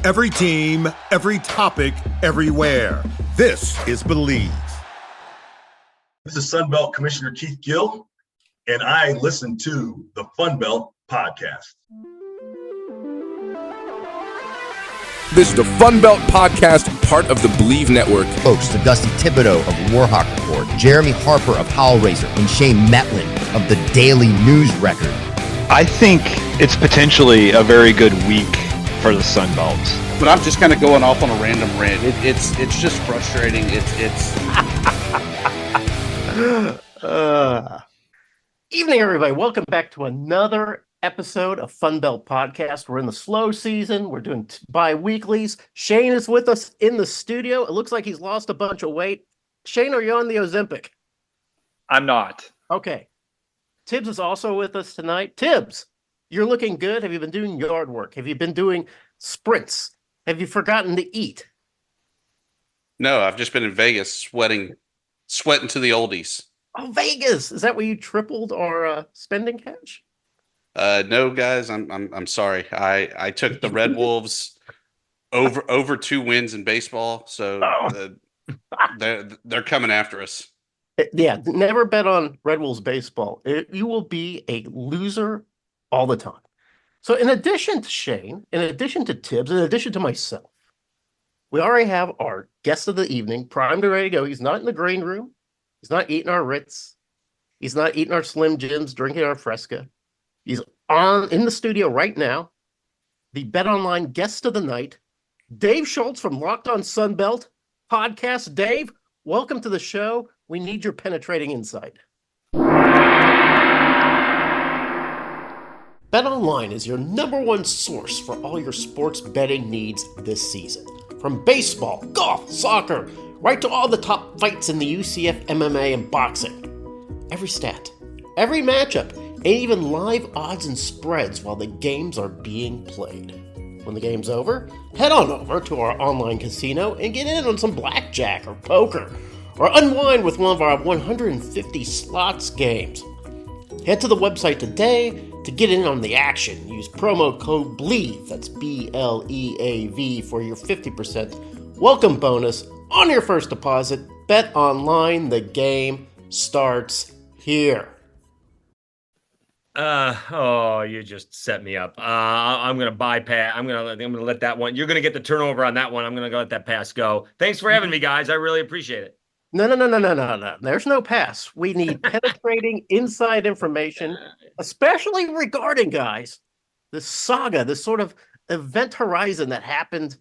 Every team, every topic, everywhere. This is Believe. This is Sunbelt Commissioner Keith Gill, and I listen to the Funbelt Podcast. This is the Funbelt Podcast, part of the Believe Network. Hosts Dusty Thibodeau of Warhawk Report, Jeremy Harper of Howlraiser, and Shane Metlin of the Daily News Record. I think it's potentially a very good week for the Sunbelt. But I'm just kind of going off on a random rant. It's just frustrating. Evening, everybody. Welcome back to another episode of Funbelt Podcast. We're in the slow season. We're doing bi-weeklies. Shane is with us in the studio. It looks like he's lost a bunch of weight. Shane, are you on the Ozempic? I'm not. Okay. Tibbs is also with us tonight. Tibbs, you're looking good. Have you been doing yard work? Have you been doing sprints? Have you forgotten to eat? No, I've just been in Vegas sweating to the oldies. Oh, Vegas! Is that where you tripled our spending cash? No, guys, I'm sorry. I took the Red Wolves over 2 wins in baseball, so they're coming after us. Yeah, never bet on Red Wolves baseball. You will be a loser all the time. So in addition to Shane, in addition to Tibbs, in addition to myself, we already have our guest of the evening primed and ready to go. He's not in the green room. He's not eating our Ritz. He's not eating our Slim Jims, drinking our Fresca. He's in the studio right now. The Bet Online guest of the night, Dave Schultz from Locked On Sunbelt Podcast. Dave, welcome to the show. We need your penetrating insight. BetOnline is your number one source for all your sports betting needs this season. From baseball, golf, soccer, right to all the top fights in the UCF, MMA, and boxing. Every stat, every matchup, and even live odds and spreads while the games are being played. When the game's over, head on over to our online casino and get in on some blackjack or poker, or unwind with one of our 150 slots games. Head to the website today to get in on the action. Use promo code BLEAV, that's B-L-E-A-V, for your 50% welcome bonus on your first deposit. Bet Online, the game starts here. You just set me up. I'm going to bypass. I'm going to let that one. You're going to get the turnover on that one. I'm going to let that pass go. Thanks for having me, guys. I really appreciate it. No. There's no pass. We need penetrating inside information, especially regarding, guys, this saga, this sort of event horizon that happened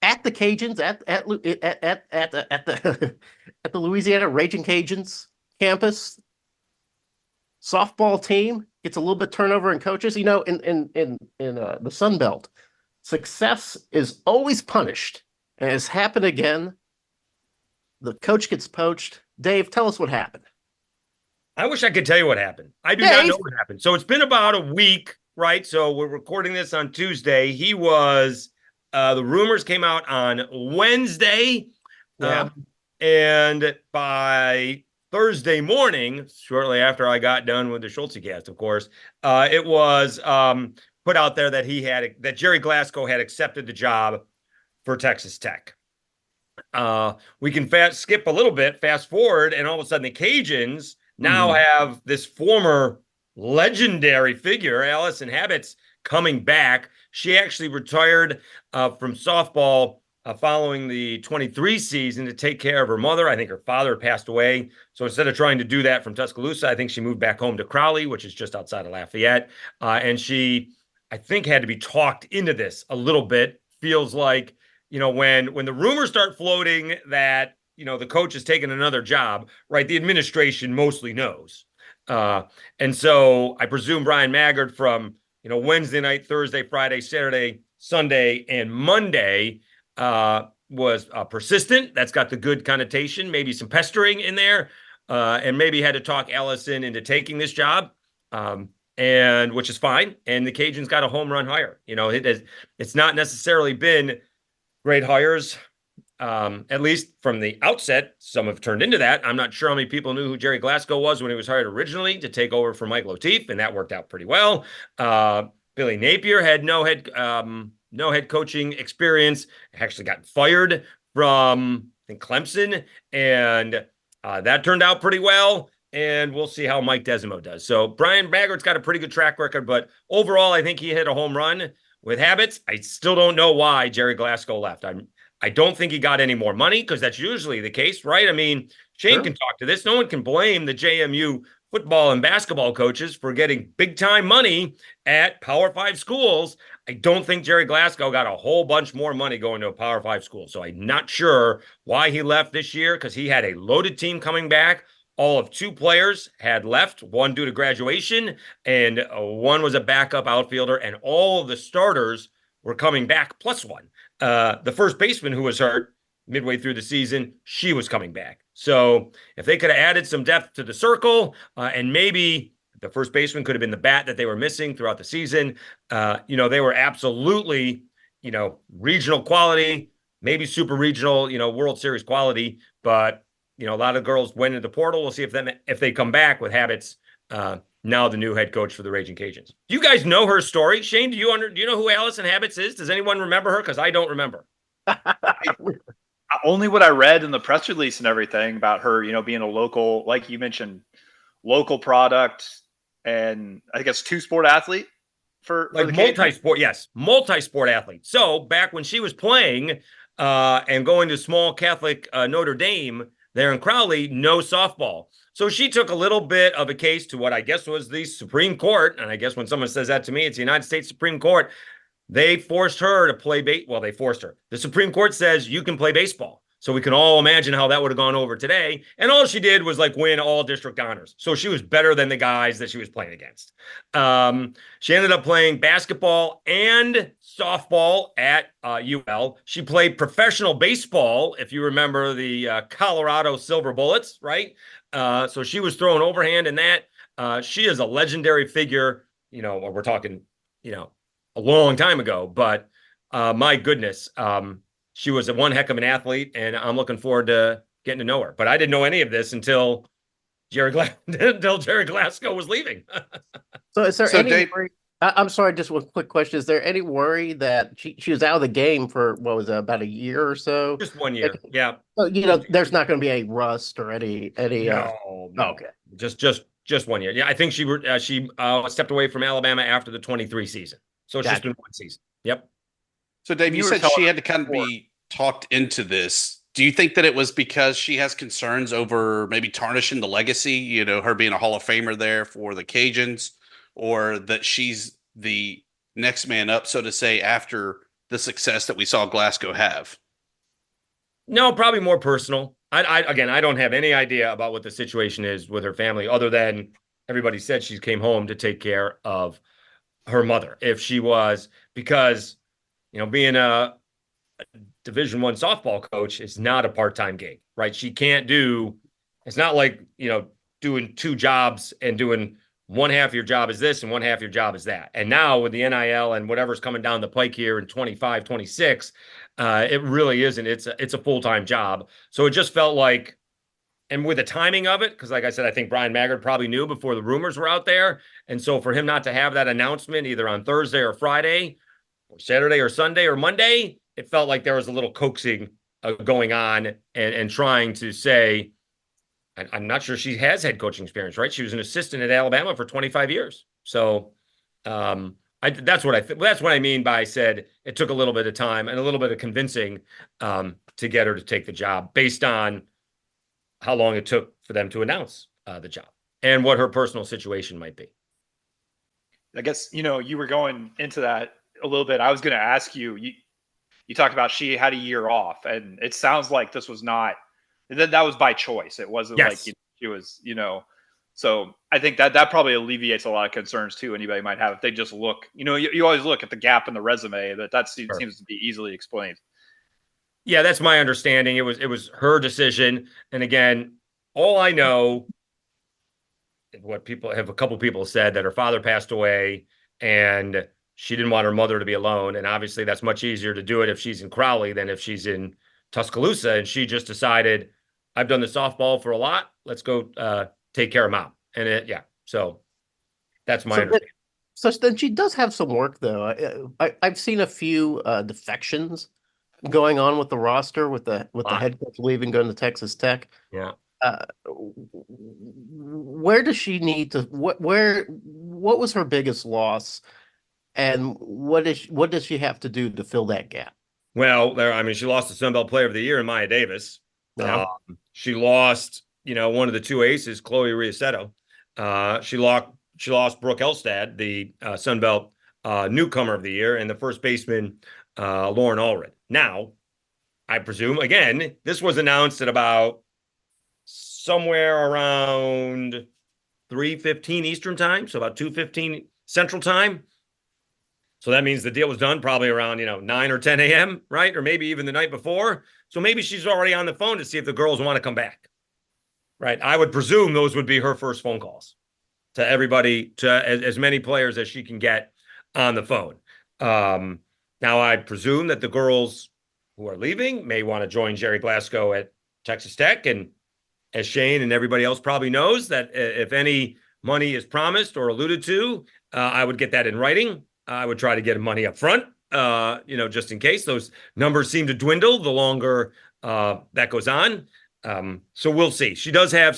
at the Cajuns, at the at the Louisiana Raging Cajuns campus. Softball team gets a little bit turnover in coaches. You know, in the Sun Belt, success is always punished, and it's happened again. The coach gets poached. Dave, tell us what happened. I wish I could tell you what happened. I do not know what happened. So it's been about a week, right? So we're recording this on Tuesday. He was, the rumors came out on Wednesday. Yeah. And by Thursday morning, shortly after I got done with the Schultz cast, of course, it was put out there that Jerry Glasgow had accepted the job for Texas Tech. We can skip a little bit, fast forward, and all of a sudden the Cajuns now have this former legendary figure, Allison Habits, coming back. She actually retired from softball following the 23 season to take care of her mother. I think her father passed away. So instead of trying to do that from Tuscaloosa, I think she moved back home to Crowley, which is just outside of Lafayette. And she, I think, had to be talked into this a little bit. Feels like, you know, when the rumors start floating that, you know, the coach is taking another job, right, the administration mostly knows. And so I presume Brian Maggard from, you know, Wednesday night, Thursday, Friday, Saturday, Sunday, and Monday was persistent. That's got the good connotation, maybe some pestering in there, and maybe had to talk Allison into taking this job, and which is fine. And the Cajuns got a home run hire. You know, it's not necessarily been great hires, at least from the outset. Some have turned into that. I'm not sure how many people knew who Jerry Glasgow was when he was hired originally to take over for Mike Lateef, and that worked out pretty well. Billy Napier had no no head coaching experience, actually got fired from, I think, Clemson, and that turned out pretty well. And we'll see how Mike Desimo does. So Brian Baggart's got a pretty good track record, but overall, I think he hit a home run with Habits. I still don't know why Jerry Glasgow left. I don't think he got any more money, because that's usually the case, right? I mean, Shane can talk to this. No one can blame the JMU football and basketball coaches for getting big time money at Power 5 schools. I don't think Jerry Glasgow got a whole bunch more money going to a Power 5 school. So I'm not sure why he left this year, because he had a loaded team coming back. All of 2 players had left, one due to graduation, and one was a backup outfielder, and all of the starters were coming back plus one. The first baseman who was hurt midway through the season, she was coming back. So if they could have added some depth to the circle, and maybe the first baseman could have been the bat that they were missing throughout the season, they were absolutely, regional quality, maybe super regional, World Series quality, but a lot of girls went into the portal. We'll see if they come back with Habits, now the new head coach for the Raging Cajuns. Do you guys know her story? Shane, do you know who Allison Habits is? Does anyone remember her? Because I don't remember. Only what I read in the press release and everything about her, being a local, like you mentioned, local product, and I guess 2-sport athlete for the multi-sport. Yes, multi-sport athlete. So back when she was playing and going to small Catholic Notre Dame there in Crowley, no softball. So she took a little bit of a case to what I guess was the Supreme Court. And I guess when someone says that to me, it's the United States Supreme Court. They forced her to play Well, they forced her. The Supreme Court says you can play baseball. So we can all imagine how that would have gone over today. And all she did was win all district honors. So she was better than the guys that she was playing against. She ended up playing basketball and softball at UL. She played professional baseball, if you remember the Colorado Silver Bullets, right? So she was throwing overhand in that. She is a legendary figure, we're talking, a long time ago, but my goodness, she was one heck of an athlete, and I'm looking forward to getting to know her. But I didn't know any of this until Jerry Glasgow was leaving. So is there any worry? I'm sorry, just one quick question. Is there any worry that she was out of the game for, what was it, about a year or so? Just 1 year, yeah. So, there's not going to be any rust or any. No. Okay. Just 1 year. Yeah, I think she stepped away from Alabama after the 23 season. So it's just been one season. Yep. So Dave, you said she had to kind of be talked into this. Do you think that it was because she has concerns over maybe tarnishing the legacy, her being a Hall of Famer there for the Cajuns, or that she's the next man up, so to say, after the success that we saw Glasgow have? No, probably more personal. I don't have any idea about what the situation is with her family, other than everybody said she came home to take care of her mother. If she was, because being a Division I softball coach is not a part-time gig, right? She can't it's not like, doing 2 jobs and doing one half of your job is this and one half of your job is that. And now with the NIL and whatever's coming down the pike here in 25, 26, it really isn't. It's a full-time job. So it just felt like, and with the timing of it, because like I said, I think Brian Maggard probably knew before the rumors were out there. And so for him not to have that announcement either on Thursday or Friday, or Saturday or Sunday or Monday, it felt like there was a little coaxing going on and trying to say, I'm not sure she has head coaching experience, right? She was an assistant at Alabama for 25 years. So that's what I mean by I said it took a little bit of time and a little bit of convincing to get her to take the job based on how long it took for them to announce the job and what her personal situation might be. I guess, you were going into that a little bit. I was going to ask you, you talked about she had a year off, and it sounds like this was not, that was by choice. It wasn't like she was, so I think that probably alleviates a lot of concerns too. Anybody might have, if they just look, you always look at the gap in the resume, that seems to be easily explained. Yeah, that's my understanding. It was her decision. And again, all I know, a couple people said that her father passed away and she didn't want her mother to be alone. And obviously that's much easier to do it if she's in Crowley than if she's in Tuscaloosa. And she just decided, I've done the softball for a lot. Let's go take care of mom. And so that's my understanding. So then she does have some work, though. I've seen a few defections going on with the roster, with the head coach leaving, going to Texas Tech. Yeah. Where does she need to? What was her biggest loss, and what does she have to do to fill that gap? Well, she lost the Sun Belt Player of the Year in Maya Davis. Yeah. She lost, one of the two aces, Chloe Riasetto. She lost Brooke Elstad, the Sun Belt newcomer of the year, and the first baseman, Lauren Allred. Now, I presume, again, this was announced at about somewhere around 3:15 Eastern time, so about 2:15 Central time. So that means the deal was done probably around, 9 or 10 a.m., right? Or maybe even the night before. So maybe she's already on the phone to see if the girls want to come back, right? I would presume those would be her first phone calls to everybody, to as many players as she can get on the phone. Now, I presume that the girls who are leaving may want to join Jerry Glasgow at Texas Tech. And as Shane and everybody else probably knows, that if any money is promised or alluded to, I would get that in writing. I would try to get money up front, just in case those numbers seem to dwindle the longer that goes on. So we'll see. She does have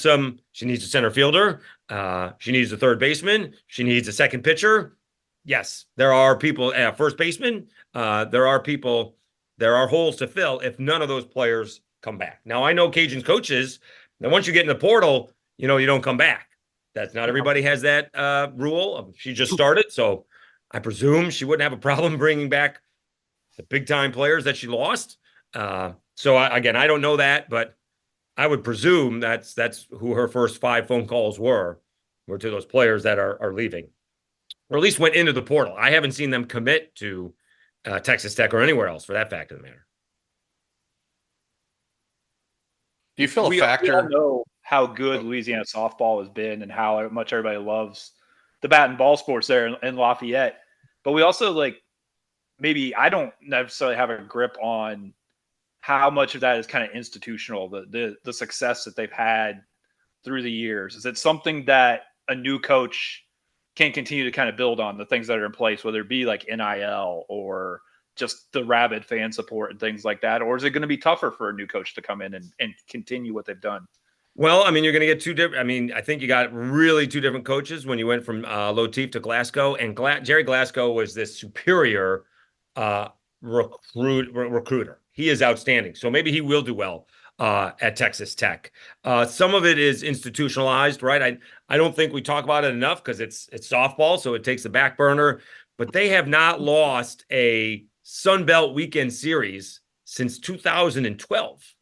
she needs a center fielder. She needs a third baseman. She needs a second pitcher. Yes, there are people at first baseman. There are holes to fill if none of those players come back. Now, I know Cajuns coaches that once you get in the portal, you don't come back. That's not everybody has that rule. She just started, so I presume she wouldn't have a problem bringing back the big time players that she lost. So I don't know that, but I would presume that's who her first 5 phone calls were to those players that are leaving, or at least went into the portal. I haven't seen them commit to Texas Tech or anywhere else for that fact of the matter. Do you feel we all know how good Louisiana softball has been and how much everybody loves the bat and ball sports there in Lafayette. But we also maybe I don't necessarily have a grip on how much of that is kind of institutional, the success that they've had through the years. Is it something that a new coach can continue to kind of build on, the things that are in place, whether it be like NIL or just the rabid fan support and things like that? Or is it going to be tougher for a new coach to come in and continue what they've done? Well, you're going to get two different. I think you got really two different coaches when you went from Latif to Glasgow. And Jerry Glasgow was this superior recruiter. He is outstanding. So maybe he will do well at Texas Tech. Some of it is institutionalized, right? I don't think we talk about it enough because it's softball, so it takes the back burner. But they have not lost a Sun Belt weekend series since 2012.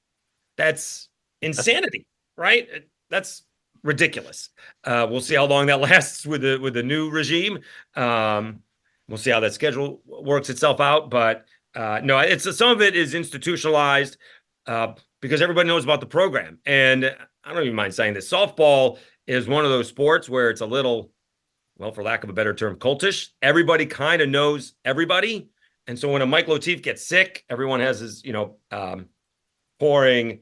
That's insanity. Right? That's ridiculous. We'll see how long that lasts with the new regime. We'll see how that schedule works itself out. But no, some of it is institutionalized because everybody knows about the program. And I don't even mind saying this. Softball is one of those sports where it's a little, well, for lack of a better term, cultish. Everybody kind of knows everybody. And so when a Mike Latif gets sick, everyone has his, pouring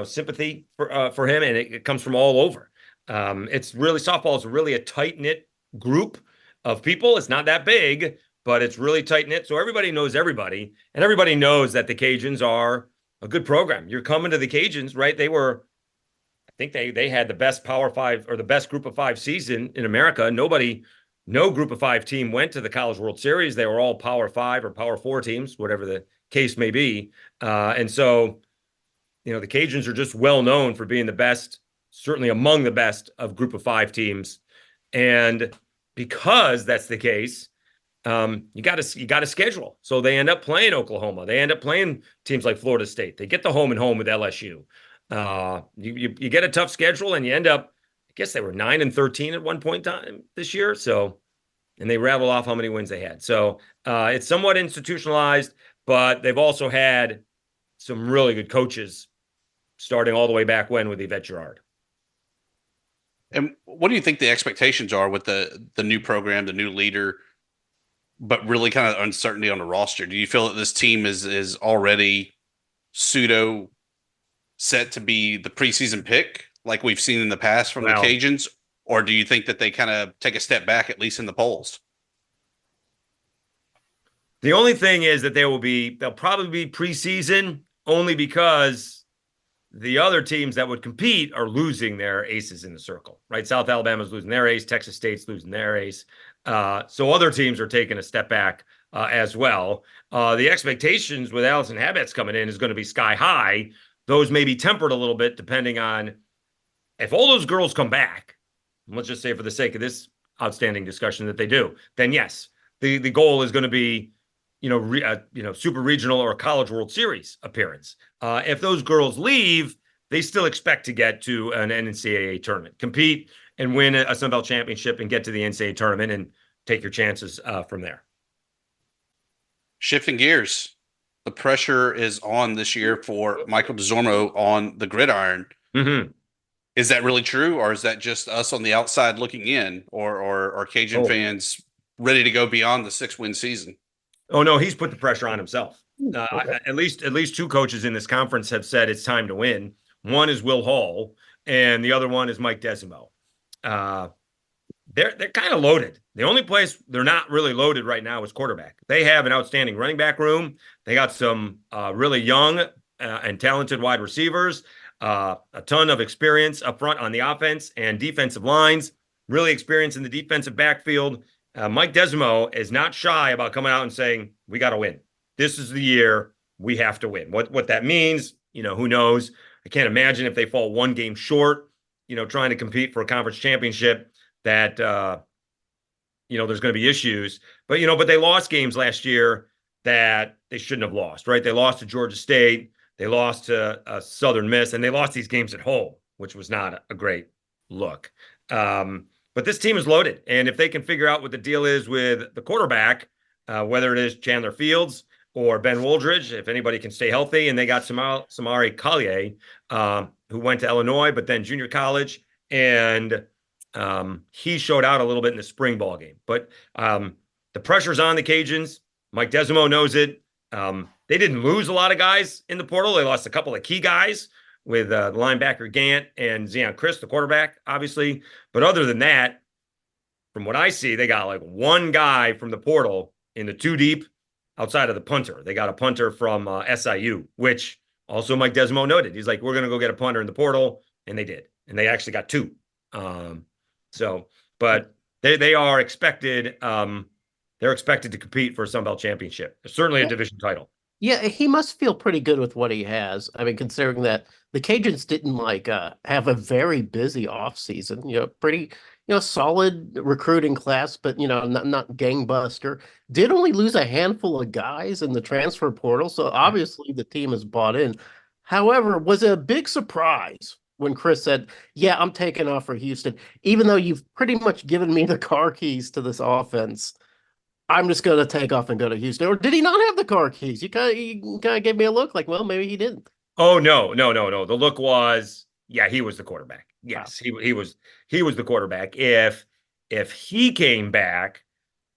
sympathy for him, and it comes from all over. It's really, softball is really a tight-knit group of people. It's not that big, but it's really tight-knit. So everybody knows everybody, and everybody knows that the Cajuns are a good program. You're coming to the Cajuns, right? I think they had the best Power 5 or the best Group of 5 season in America. No Group of 5 team went to the College World Series. They were all Power 5 or Power 4 teams, whatever the case may be. And so the Cajuns are just well known for being the best, certainly among the best of Group of 5 teams. And because that's the case, you got to schedule. So they end up playing Oklahoma. They end up playing teams like Florida State. They get the home and home with LSU. You get a tough schedule, and you end up, I guess they were 9-13 at one point in time this year. So, and they rattle off how many wins they had. So it's somewhat institutionalized, but they've also had some really good coaches starting all the way back when with Yvette Girard. And what do you think the expectations are with the new program, the new leader, but really kind of uncertainty on the roster? Do you feel that this team is already pseudo set to be the preseason pick like we've seen in the past from the Cajuns? Or do you think that they kind of take a step back, at least in the polls? The only thing is that they'll probably be preseason only because the other teams that would compete are losing their aces in the circle, right? South Alabama's losing their ace, Texas State's losing their ace. So other teams are taking a step back as well. The expectations with Allison Habets coming in is going to be sky high. Those may be tempered a little bit depending on if all those girls come back. Let's just say for the sake of this outstanding discussion that they do, then yes, the goal is going to be super regional or a college World Series appearance. If those girls leave, they still expect to get to an NCAA tournament, compete and win a Sun Belt championship and get to the NCAA tournament and take your chances from there. Shifting gears, the pressure is on this year for Michael DeZormo on the gridiron. Mm-hmm. Is that really true, or is that just us on the outside looking in, or are Cajun fans ready to go beyond the 6-win season? Oh no, he's put the pressure on himself. At least two coaches in this conference have said it's time to win. One is Will Hall, and the other one is Mike Desimo. They're kind of loaded. The only place they're not really loaded right now is quarterback. They have an outstanding running back room. They got some really young and talented wide receivers, a ton of experience up front on the offense and defensive lines, really experienced in the defensive backfield. Mike Desimo is not shy about coming out and saying, we got to win. This is the year we have to win. What that means, who knows? I can't imagine if they fall one game short, trying to compete for a conference championship that, there's going to be issues. But they lost games last year that they shouldn't have lost, right? They lost to Georgia State. They lost to Southern Miss, and they lost these games at home, which was not a great look. But this team is loaded. And if they can figure out what the deal is with the quarterback, whether it is Chandler Fields or Ben Woldridge, if anybody can stay healthy, and they got Samari Collier, who went to Illinois, but then junior college, and he showed out a little bit in the spring ball game. But the pressure's on the Cajuns. Mike Desimo knows it. They didn't lose a lot of guys in the portal. They lost a couple of key guys with linebacker Gant and Zion Chris, the quarterback, obviously. But other than that, from what I see, they got like one guy from the portal in the 2 deep outside of the punter. They got a punter from SIU, which also Mike Desimo noted. He's like, we're going to go get a punter in the portal. And they did. And they actually got 2. But they are expected. They're expected to compete for a Sun Belt championship. Certainly a division title. Yeah, he must feel pretty good with what he has. I mean, considering that the Cajuns didn't have a very busy offseason, pretty, solid recruiting class, but, not gangbuster. Did only lose a handful of guys in the transfer portal. So obviously the team is bought in. However, was it a big surprise when Chris said, yeah, I'm taking off for Houston, even though you've pretty much given me the car keys to this offense? I'm just going to take off and go to Houston. Or did he not have the car keys? You kind of gave me a look like, well, maybe he didn't. Oh, no. The look was, yeah, he was the quarterback. Yes, wow. he was the quarterback. If he came back,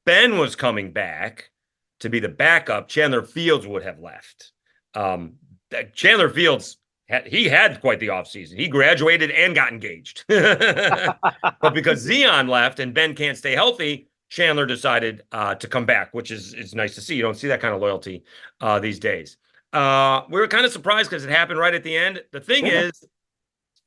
Ben was coming back to be the backup, Chandler Fields would have left. Chandler Fields, he had quite the offseason. He graduated and got engaged. But because Zion left and Ben can't stay healthy, Chandler decided to come back, which is nice to see. You don't see that kind of loyalty these days. We were kind of surprised because it happened right at the end. The thing is,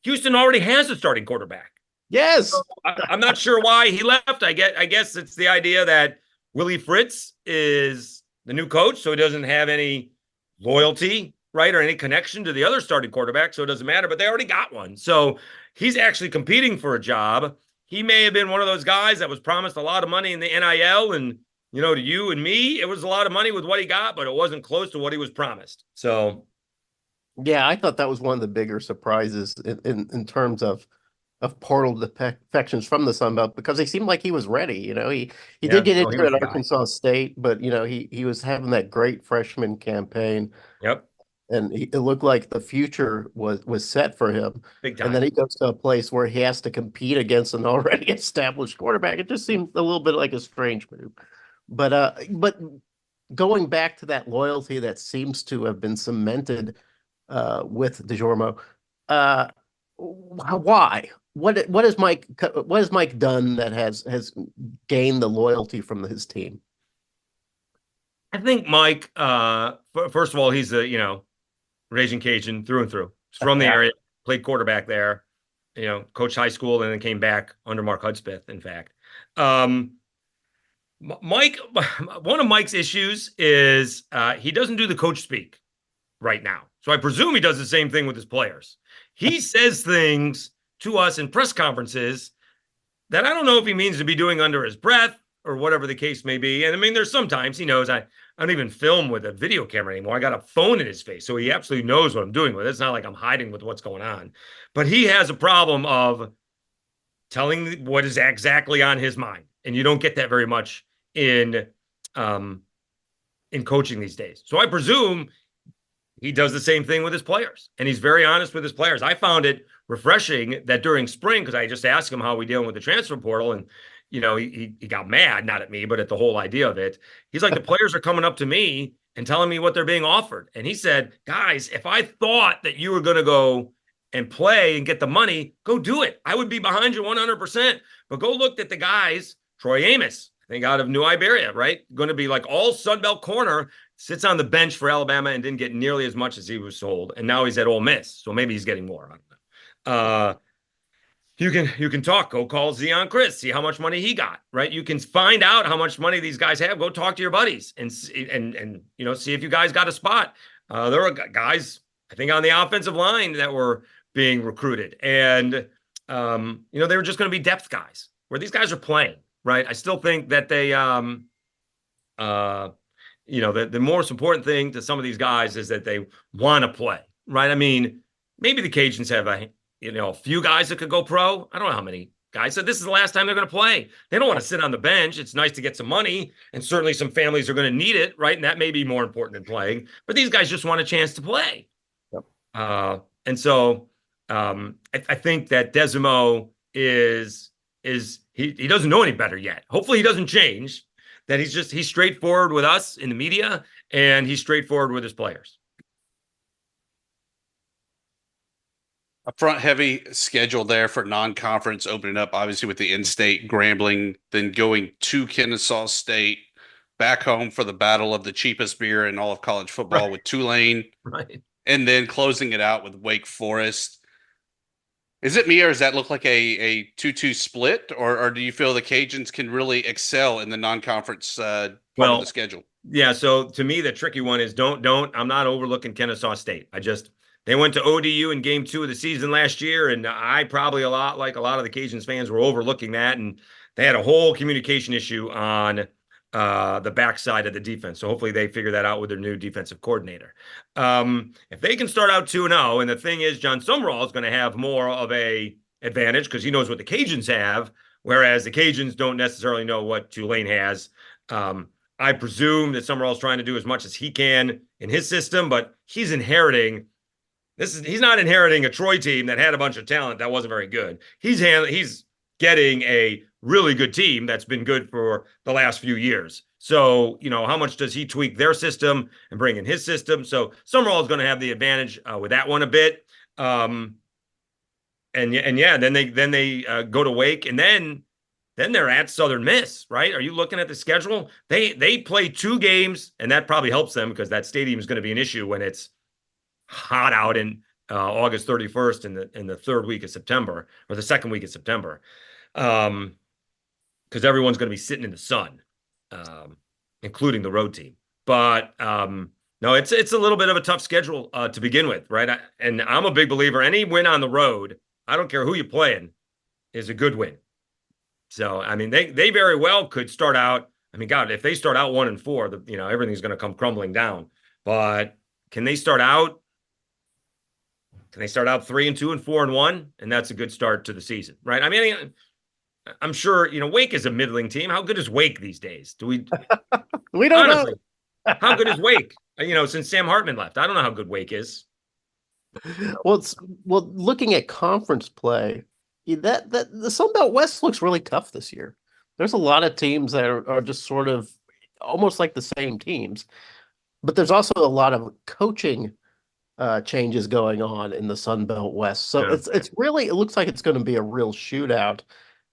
Houston already has a starting quarterback. Yes. So I'm not sure why he left. I guess it's the idea that Willie Fritz is the new coach, so he doesn't have any loyalty, right, or any connection to the other starting quarterback, so it doesn't matter. But they already got one. So he's actually competing for a job. He may have been one of those guys that was promised a lot of money in the NIL, and to you and me, it was a lot of money with what he got, but it wasn't close to what he was promised. So, yeah, I thought that was one of the bigger surprises in terms of portal defections from the Sun Belt, because he seemed like he was ready. He did get into it at Arkansas State, but he was having that great freshman campaign. Yep. And it looked like the future was set for him. Big time. And then he goes to a place where he has to compete against an already established quarterback. It just seemed a little bit like a strange move. But going back to that loyalty that seems to have been cemented with DeJormo, why? What has Mike done that has gained the loyalty from his team? I think Mike, first of all, he's a, Raging Cajun through and through. He's from the area, played quarterback there, coached high school and then came back under Mark Hudspeth, in fact. Mike, one of Mike's issues is he doesn't do the coach speak right now. So I presume he does the same thing with his players. He says things to us in press conferences that I don't know if he means to be doing under his breath or whatever the case may be. And I mean, there's sometimes he knows I don't even film with a video camera anymore. I got a phone in his face. So he absolutely knows what I'm doing with it. It's not like I'm hiding with what's going on. But he has a problem of telling what is exactly on his mind. And you don't get that very much in coaching these days. So I presume he does the same thing with his players, and he's very honest with his players. I found it refreshing that during spring, because I just asked him how we dealing with the transfer portal, and he got mad, not at me, but at the whole idea of it. He's like, the players are coming up to me and telling me what they're being offered, and he said, guys, if I thought that you were going to go and play and get the money, go do it. I would be behind you 100%. But go look at the guys. Troy Amos, I think out of New Iberia, right? Going to be like all Sunbelt corner, sits on the bench for Alabama and didn't get nearly as much as he was told. And now he's at Ole Miss. So maybe he's getting more. I don't know. You can talk. Go call Zeon Chris. See how much money he got, right? You can find out how much money these guys have. Go talk to your buddies and see if you guys got a spot. There were guys, I think, on the offensive line that were being recruited. And, they were just going to be depth guys where these guys are playing, right? I still think that they, the most important thing to some of these guys is that they want to play, right? I mean, maybe the Cajuns have a few guys that could go pro. I don't know how many guys said this is the last time they're going to play. They don't want to sit on the bench. It's nice to get some money, and certainly some families are going to need it, right? And that may be more important than playing. But these guys just want a chance to play. Yep. And so I think that Desimo he doesn't know any better yet. Hopefully he doesn't change. That he's straightforward with us in the media, and he's straightforward with his players. A front heavy schedule there for non-conference, opening up obviously with the in-state Grambling, then going to Kennesaw State, back home for the battle of the cheapest beer in all of college football with Tulane, right, and then closing it out with Wake Forest. Is it me, or does that look like a 2-2 split, or do you feel the Cajuns can really excel in the non-conference part of the schedule? Yeah, so to me, the tricky one is I'm not overlooking Kennesaw State. They went to ODU in game 2 of the season last year, and I probably like a lot of the Cajuns fans were overlooking that, and they had a whole communication issue on the backside of the defense. So hopefully they figure that out with their new defensive coordinator. If they can start out 2-0, and the thing is, John Summerall is going to have more of a advantage because he knows what the Cajuns have, whereas the Cajuns don't necessarily know what Tulane has. I presume that Summerall is trying to do as much as he can in his system, but he's inheriting. He's not inheriting a Troy team that had a bunch of talent that wasn't very good. He's getting a really good team that's been good for the last few years. So, how much does he tweak their system and bring in his system? So Summerall is going to have the advantage with that one a bit. Then they go to Wake, and then they're at Southern Miss, right? Are you looking at the schedule? They play 2 games, and that probably helps them because that stadium is going to be an issue when it's hot out in August 31st in the third week of September, or the second week of September. Because everyone's going to be sitting in the sun, including the road team. But no, it's a little bit of a tough schedule to begin with, right? And I'm a big believer. Any win on the road, I don't care who you're playing, is a good win. So I mean, they very well could start out. I mean, God, if they start out 1-4, everything's going to come crumbling down. But can they start out 3-2 and 4-1, and that's a good start to the season, right? I mean, I'm sure Wake is a middling team. How good is Wake these days? Do we? We don't know. How good is Wake? Since Sam Hartman left, I don't know how good Wake is. Well, looking at conference play, that the Sun Belt West looks really tough this year. There's a lot of teams that are just sort of almost like the same teams, but there's also a lot of coaching changes going on in the Sun Belt West. So it looks like it's going to be a real shootout.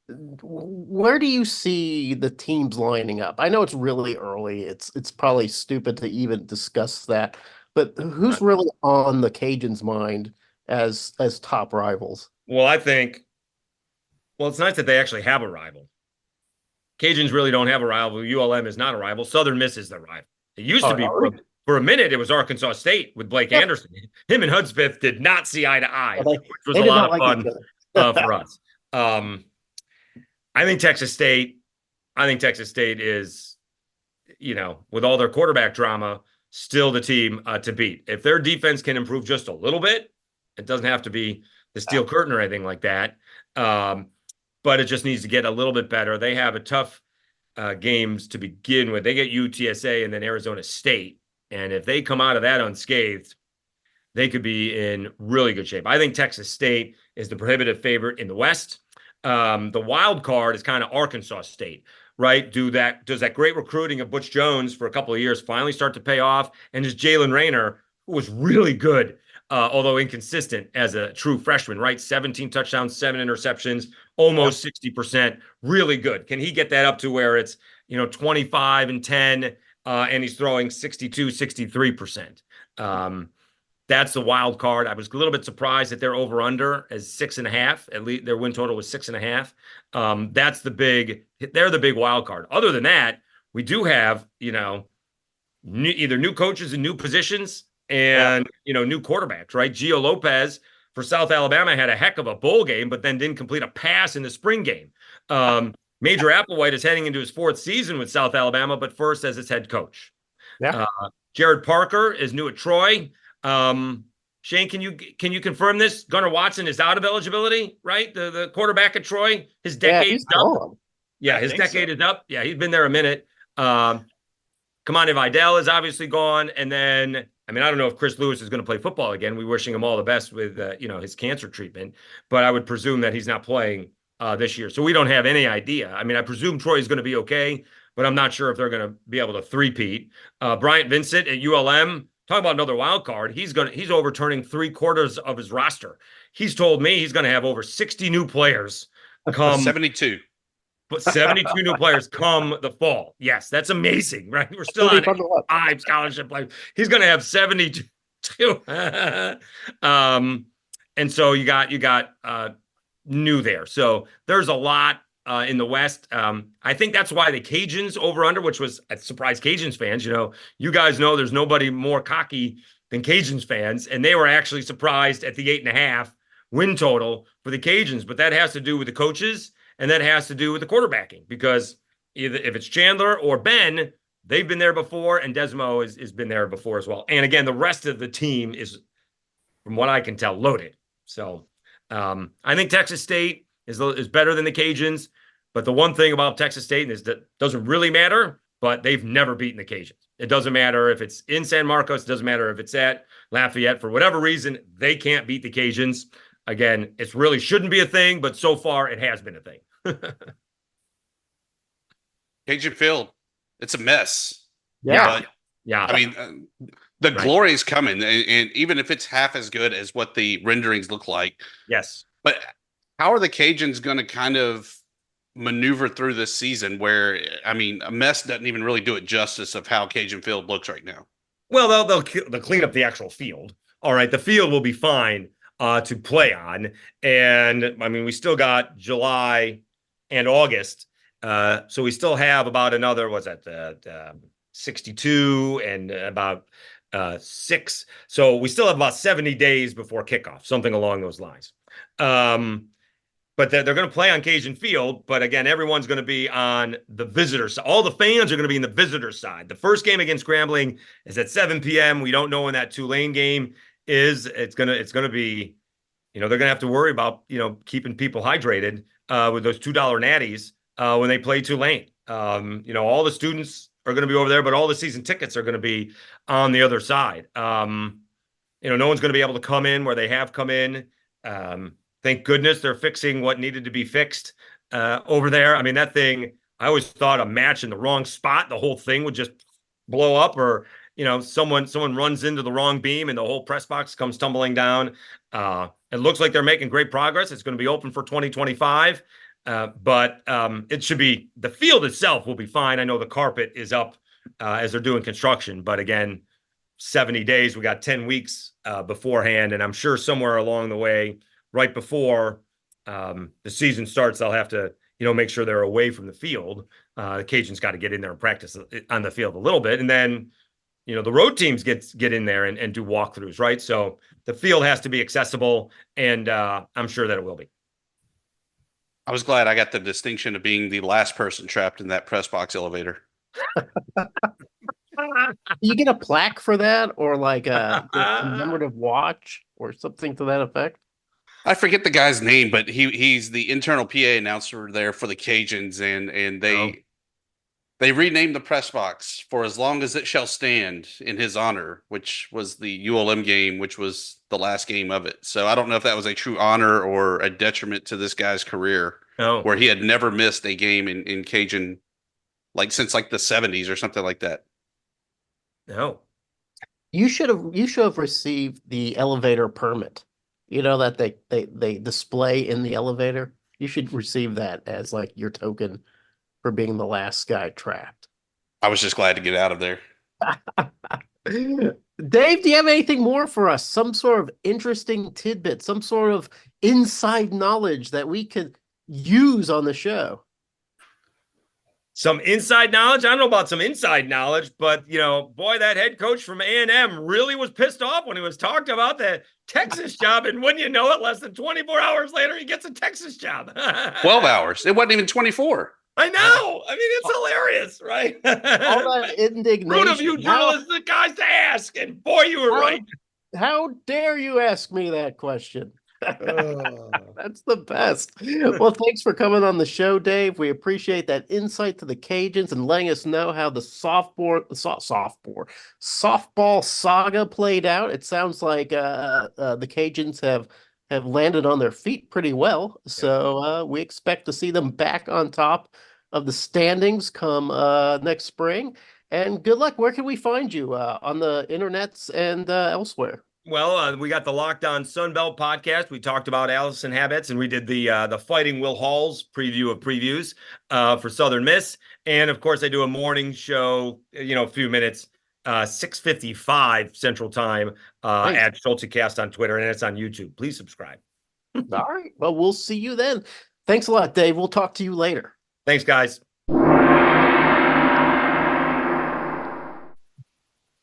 Where do you see the teams lining up? I know it's really early. It's probably stupid to even discuss that, but who's really on the Cajuns' mind as top rivals? Well, I think, well, it's nice that they actually have a rival. Cajuns really don't have a rival. ULM is not a rival. Southern Miss is the rival. It used to be for a minute, it was Arkansas State with Blake Anderson. Him and Hudspeth did not see eye to eye, which was a lot of fun for us. I think Texas State is, with all their quarterback drama, still the team to beat. If their defense can improve just a little bit, it doesn't have to be the steel curtain or anything like that. But it just needs to get a little bit better. They have a tough games to begin with. They get UTSA and then Arizona State. And if they come out of that unscathed, they could be in really good shape. I think Texas State is the prohibitive favorite in the West. The wild card is kind of Arkansas State, right? Does that great recruiting of Butch Jones for a couple of years finally start to pay off? And is Jalen Rayner, who was really good, although inconsistent as a true freshman, right? 17 touchdowns, 7 interceptions, almost 60%, really good. Can he get that up to where it's, 25 and 10, and he's throwing 62, 63%? That's the wild card. I was a little bit surprised that they're over under as 6.5. At least their win total was 6.5. They're the big wild card. Other than that, we do have, either new coaches in new positions and, new quarterbacks, right? Gio Lopez for South Alabama had a heck of a bowl game, but then didn't complete a pass in the spring game. Major Applewhite is heading into his 4th season with South Alabama, but first as its head coach. Yeah. Jared Parker is new at Troy. Shane, can you confirm this? Gunnar Watson is out of eligibility, right? The quarterback at Troy, his decade's up. Yeah, his decade is up. Yeah, he's been there a minute. Kamani Vidal is obviously gone. And then, I don't know if Chris Lewis is going to play football again. We're wishing him all the best with, his cancer treatment. But I would presume that he's not playing this year. So we don't have any idea. I presume Troy is going to be okay, but I'm not sure if they're going to be able to three-peat. Bryant Vincent at ULM, talk about another wild card. He's overturning 3/4 of his roster. He's told me he's going to have over 60 new players come 72. But 72 new players come the fall. Yes, that's amazing, right? We're still on 5 scholarship players. He's going to have 72. And so you got new there. So there's a lot in the West. I think that's why the Cajuns over under, which was a surprise Cajuns fans. You guys know there's nobody more cocky than Cajuns fans, and they were actually surprised at the 8.5 win total for the Cajuns. But that has to do with the coaches. And that has to do with the quarterbacking, because either if it's Chandler or Ben, they've been there before, and Desmo has been there before as well. And again, the rest of the team is, from what I can tell, loaded. So I think Texas State is better than the Cajuns. But the one thing about Texas State is that it doesn't really matter, but they've never beaten the Cajuns. It doesn't matter if it's in San Marcos. It doesn't matter if it's at Lafayette. For whatever reason, they can't beat the Cajuns. Again, it really shouldn't be a thing, but so far it has been a thing. Cajun Field, it's a mess. Yeah. But, the glory is coming, and even if it's half as good as what the renderings look like. Yes. But how are the Cajuns going to kind of maneuver through this season where, a mess doesn't even really do it justice of how Cajun Field looks right now? Well, they'll clean up the actual field. All right, the field will be fine to play on. And, we still got July and August. So we still have about another, 62 and about 6. So we still have about 70 days before kickoff, something along those lines. But they're going to play on Cajun Field. But again, everyone's going to be on the visitor side. All the fans are going to be in the visitor side. The first game against Grambling is at 7 p.m. We don't know when that Tulane game is. It's going to be, they're going to have to worry about, keeping people hydrated with those $2 natties when they play Tulane. All the students are going to be over there, but all the season tickets are going to be on the other side. No one's going to be able to come in where they have come in. Thank goodness they're fixing what needed to be fixed over there. That thing, I always thought a match in the wrong spot, the whole thing would just blow up, or, someone runs into the wrong beam and the whole press box comes tumbling down. It looks like they're making great progress. It's going to be open for 2025. But it should be, the field itself will be fine. I know the carpet is up as they're doing construction, but again, 70 days, we got 10 weeks beforehand. And I'm sure somewhere along the way, right before the season starts, they'll have to, make sure they're away from the field. The Cajuns got to get in there and practice on the field a little bit. And then, the road teams get in there and do walkthroughs, right? So the field has to be accessible, and I'm sure that it will be. I was glad I got the distinction of being the last person trapped in that press box elevator. You get a plaque for that, or like a commemorative watch or something to that effect? I forget the guy's name, but he's the internal PA announcer there for the Cajuns, and they renamed the press box for As Long as It Shall Stand in his honor, which was the ULM game, which was the last game of it. So I don't know if that was a true honor or a detriment to this guy's career, where he had never missed a game in Cajun, since the 70s or something like that. No. You should have received the elevator permit. That they display in the elevator. You should receive that as your token for being the last guy trapped. I was just glad to get out of there. Dave, do you have anything more for us? Some sort of interesting tidbit, some sort of inside knowledge that we could use on the show? Some inside knowledge? I don't know about some inside knowledge, but, boy, that head coach from A&M really was pissed off when he was talked about the Texas job. And when you know it, less than 24 hours later, he gets a Texas job. 12 hours. It wasn't even 24. I know. I mean, it's hilarious, right? All that indignation. Rude of you journalists, the guys to ask. And boy, you were right. How dare you ask me that question? That's the best. Well, thanks for coming on the show, Dave. We appreciate that insight to the Cajuns and letting us know how the softball saga played out. It sounds like the Cajuns have landed on their feet pretty well. So we expect to see them back on top of the standings come next spring. And good luck. Where can we find you on the internets and elsewhere? Well, we got the Locked On Sunbelt podcast. We talked about Allison Habets, and we did the Fighting Will Hall's preview of previews for Southern Miss. And of course, I do a morning show, a few minutes, 6:55 Central Time at Schultz Cast on Twitter, and it's on YouTube. Please subscribe. All right. Well, we'll see you then. Thanks a lot, Dave. We'll talk to you later. Thanks, guys.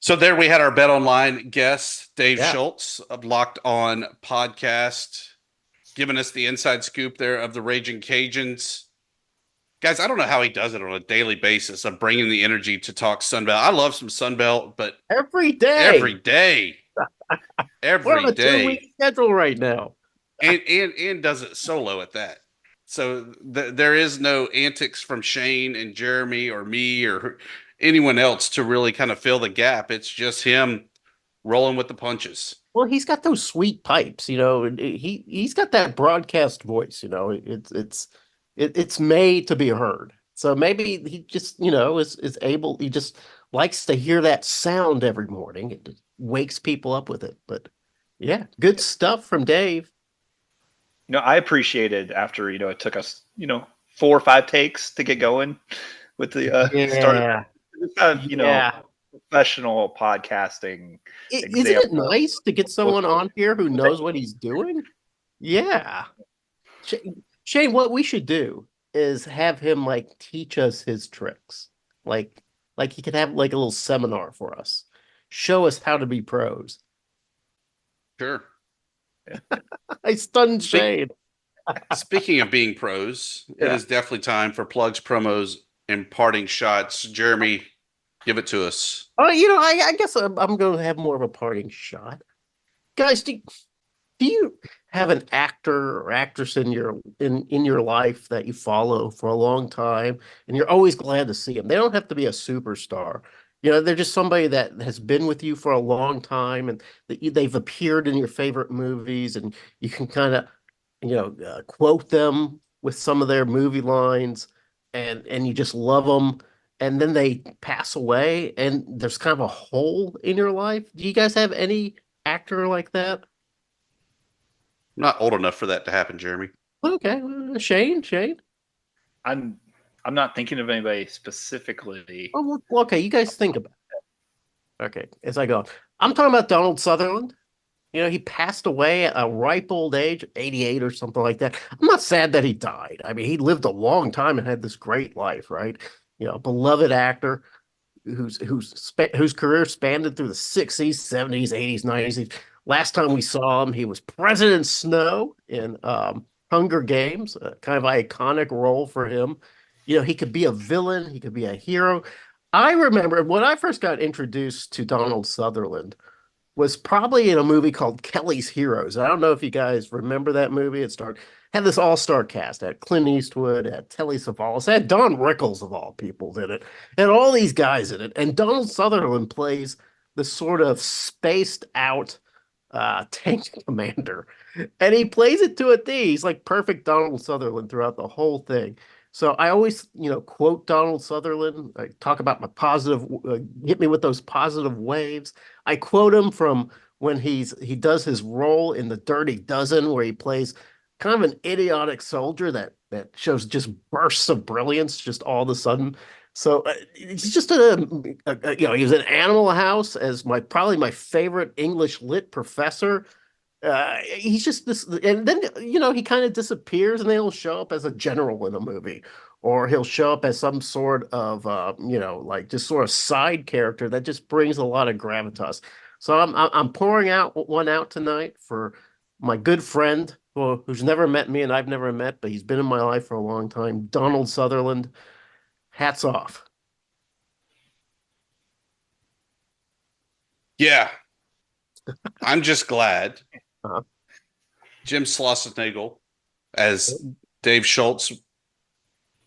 So there we had our Bet Online guest, Dave Schultz of Locked On Podcast, giving us the inside scoop there of the Raging Cajuns. Guys, I don't know how he does it on a daily basis of bringing the energy to talk Sunbelt. I love some Sunbelt, but every day. We're on a 2-week schedule right now. and does it solo at that. So there is no antics from Shane and Jeremy or me or anyone else to really kind of fill the gap. It's just him rolling with the punches. Well, he's got those sweet pipes, he's got that broadcast voice, it's made to be heard. So maybe he just, is able, he just likes to hear that sound every morning. It just wakes people up with it. But yeah, good stuff from Dave. I appreciated after, it took us, 4 or 5 takes to get going with the start. Professional podcasting. Isn't it nice to get someone on here who knows what he's doing? Yeah. Shane, what we should do is have him teach us his tricks. Like he could have a little seminar for us. Show us how to be pros. Sure. I stunned Shane. Speaking of being pros, it is definitely time for plugs, promos, and parting shots. Jeremy, give it to us. I guess I'm going to have more of a parting shot. Guys, do you have an actor or actress in your life that you follow for a long time and you're always glad to see them? They don't have to be a superstar. They're just somebody that has been with you for a long time and they've appeared in your favorite movies and you can kind of, quote them with some of their movie lines and you just love them. And then they pass away and there's kind of a hole in your life. Do you guys have any actor like that? I'm not old enough for that to happen, Jeremy. Okay. Shane? I'm not thinking of anybody specifically. Oh, okay, you guys think about it. Okay, as I go, I'm talking about Donald Sutherland. He passed away at a ripe old age, 88 or something like that. I'm not sad that he died. I mean, he lived a long time and had this great life, right? Beloved actor whose career spanned through the 60s, 70s, 80s, 90s. Last time we saw him, he was President Snow in Hunger Games, a kind of iconic role for him. He could be a villain, he could be a hero. I remember when I first got introduced to Donald Sutherland was probably in a movie called Kelly's Heroes. I don't know if you guys remember that movie. Had this all-star cast. Had Clint Eastwood, had Telly Savalas, had Don Rickles of all people in it, and all these guys in it. And Donald Sutherland plays the sort of spaced out tank commander, and he plays it to a T. He's like perfect Donald Sutherland throughout the whole thing. So I always, quote Donald Sutherland. I talk about my positive, hit me with those positive waves. I quote him from when he does his role in The Dirty Dozen, where he plays kind of an idiotic soldier that shows just bursts of brilliance just all of a sudden. So it's just he was in Animal House as probably my favorite English lit professor. He's just this, and then he kind of disappears, and then he'll show up as a general in a movie, or he'll show up as some sort of like just sort of side character that just brings a lot of gravitas. So I'm pouring one out tonight for my good friend who's never met me and I've never met, but he's been in my life for a long time, Donald Sutherland. Hats off. Yeah. I'm just glad Uh-huh. Jim Schlossnagel, as Dave Schultz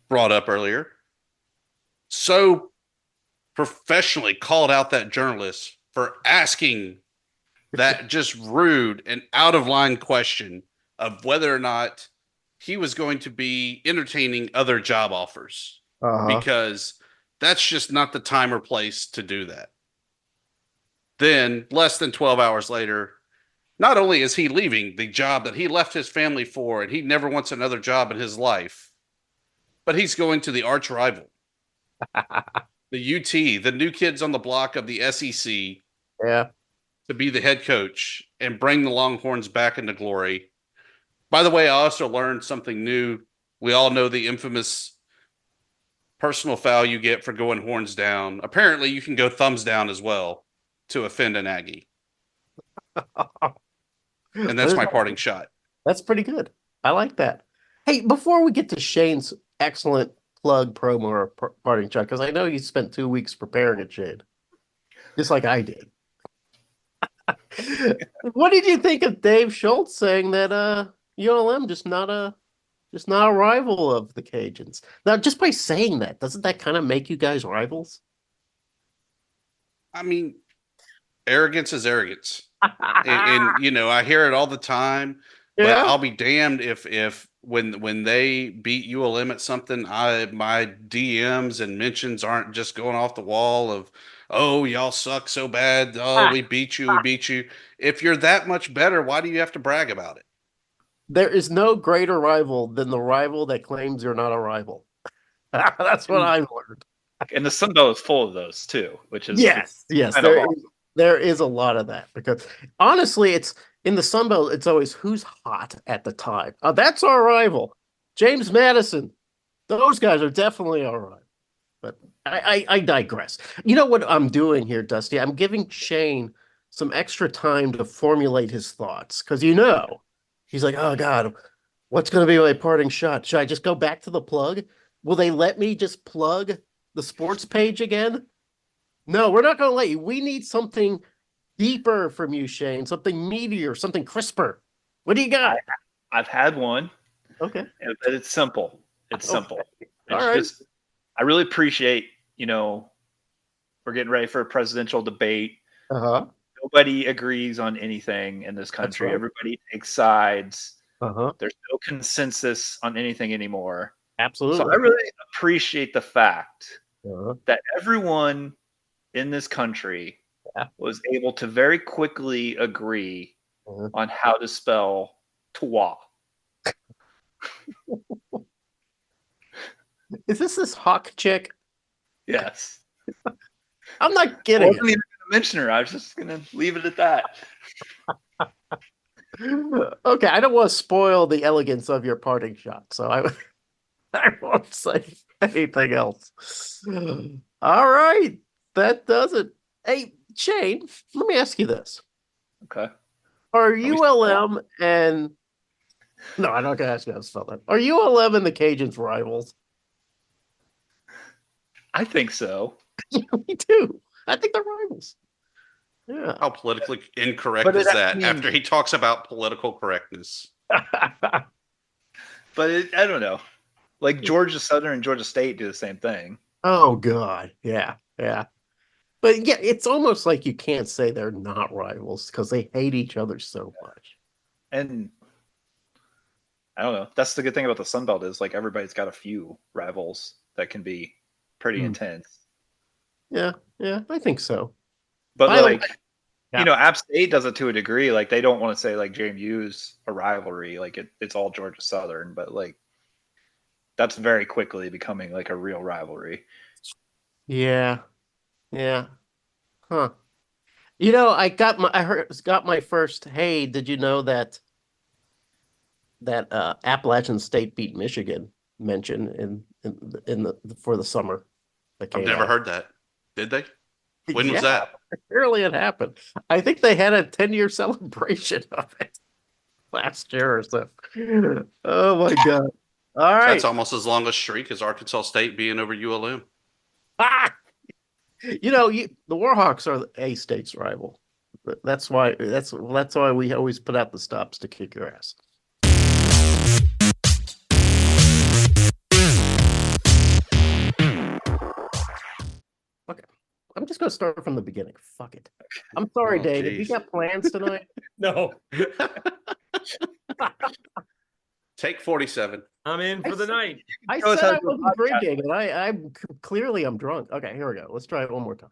brought up earlier, so professionally called out that journalist for asking that just rude and out of line question of whether or not he was going to be entertaining other job offers, because that's just not the time or place to do that. Then, less than 12 hours later, not only is he leaving the job that he left his family for, and he never wants another job in his life, but he's going to the arch rival, the UT, the new kids on the block of the SEC, to be the head coach and bring the Longhorns back into glory. By the way, I also learned something new. We all know the infamous personal foul you get for going horns down. Apparently, you can go thumbs down as well to offend an Aggie. And that's my parting shot. That's pretty good. I like that. Hey, before we get to Shane's excellent plug, promo, or parting shot, because I know you spent 2 weeks preparing it, Shane, just like I did. What did you think of Dave Schultz saying that ULM just not a rival of the Cajuns? Now, just by saying that, doesn't that kind of make you guys rivals? I mean, arrogance is arrogance. and I hear it all the time. But I'll be damned if when they beat ULM at something, my DMs and mentions aren't just going off the wall of, oh, y'all suck so bad. Oh, we beat you. If you're that much better, why do you have to brag about it? There is no greater rival than the rival that claims you're not a rival. That's what I've learned. And the Sun Belt is full of those too, which is yes. There is a lot of that, because honestly, it's in the Sun Belt. It's always who's hot at the time. That's our rival, James Madison. Those guys are definitely all right. But I digress. You know what I'm doing here, Dusty? I'm giving Shane some extra time to formulate his thoughts, because he's like, oh God, what's going to be my parting shot? Should I just go back to the plug? Will they let me just plug the sports page again? No, we're not going to let you. We need something deeper from you, Shane, something meatier, something crisper. What do you got? I've had one. Okay. But it's simple. It's simple. All right. I really appreciate, we're getting ready for a presidential debate. Nobody agrees on anything in this country. Right. Everybody takes sides. There's no consensus on anything anymore. Absolutely. So I really appreciate the fact that everyone in this country was able to very quickly agree on how to spell "toi." Is this Hawk chick? Yes. I'm not I kidding. wasn't even going to mention her. I was just going to leave it at that. Okay, I don't want to spoil the elegance of your parting shot, so I won't say anything else. All right, that does it. Hey, Shane, let me ask you this. Okay. Are we ULM and no, I'm not gonna ask you how to spell that. Are ULM and the Cajuns rivals? I think so. Me too. I think they're rivals. Yeah. How politically incorrect But is I that mean- after he talks about political correctness? But I don't know. Like Georgia Southern and Georgia State do the same thing. Oh God. Yeah. Yeah. But yeah, it's almost like you can't say they're not rivals because they hate each other so much. And I don't know. That's the good thing about the Sun Belt is like everybody's got a few rivals that can be pretty intense. Yeah. Yeah. I think so. But By the like, way- Yeah. you know, App State does it to a degree. Like they don't want to say like JMU's a rivalry. Like it's all Georgia Southern, but like that's very quickly becoming like a real rivalry. Yeah. Yeah. Huh. You know, got my first, hey, did you know that Appalachian State beat Michigan mention in the for the summer that I've came never out. heard that. Did they? When was Yeah, that? apparently it happened. I think they had a 10-year celebration of it last year or so. Oh my God. All right. That's almost as long a streak as Arkansas State being over ULM. Ah! You know, the Warhawks are the A State's rival. That's why we always put out the stops to kick your ass. Okay. I'm just gonna start from the beginning. Fuck it. I'm sorry, Oh, Dave. Have you geez. got plans tonight? No, Take 47. I'm in for the night. I Show us said how I to do a wasn't podcast. drinking, and I'm clearly I'm drunk. Okay, here we go. Let's try it one more time.